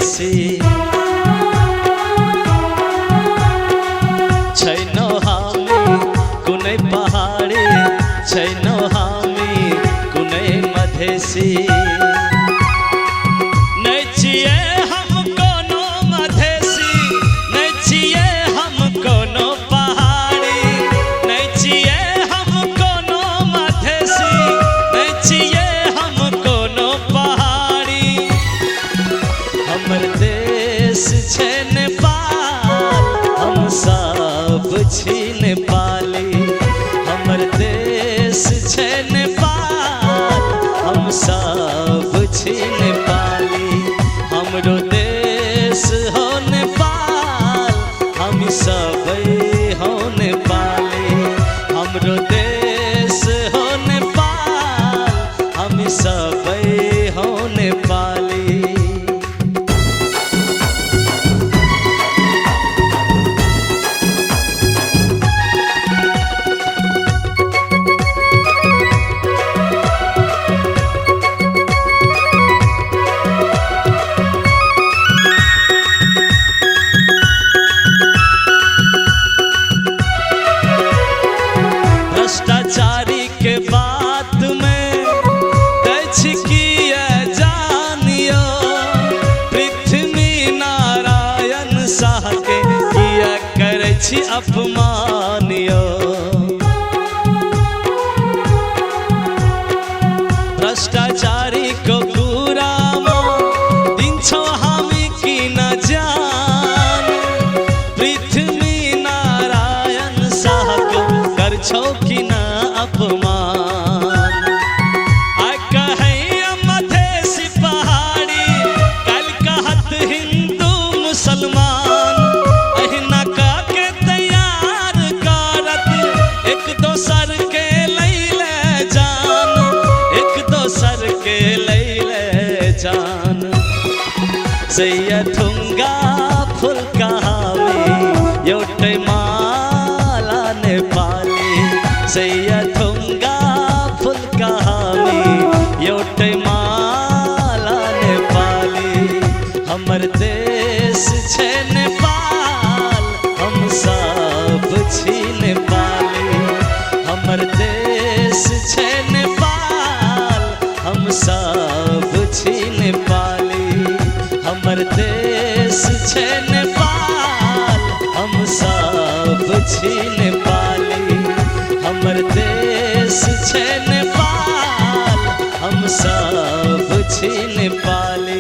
मधेसी छैनो हामी कुनै पहाडी छैनो हामी कुनै मधेसी नै छिए हम कोनो मधेसी नै छिए हम कोनो पहाडी नै छिए हम कोनो मधेसी नै छिए हम कोनो पहाड़ी हमर देश छै नेपाल हम सब छी नेपाली हमर देश छै नेपाल हम सब छी नेपाली हमरो देश हो नेपाल हम सब हो नेपाली हमरो देश हो नेपाल हम सब हो नेपाली भ्रष्टाचारी के बात में किया जानियो पृथ्वी नारायण शाह के किया करे छी अपमानियो भ्रष्टाचारी को पूरा दिन छो हामी की न जान पृथ्वी नारायण शाह को कर छो की न अपमान आ कहे मधेसी पहाड़ी कल कहत हिंदू मुसलमान अहिना का के तैयार करत एक दोसर के लैले जान एक दोसर के लैले जान सैया थुंगा फूल कहावे योटे माला नेपाली सैया थुंगा फूल कहावे योटे माला नेपाली हमर देश छै नेपाल हम सब छी नेपाली हमर देश छै नेपाल हम सब छी नेपाली हमर देश छै नेपाल हम सब छी नेपाली हमर देश छै नेपाल हम सब छी नेपाली।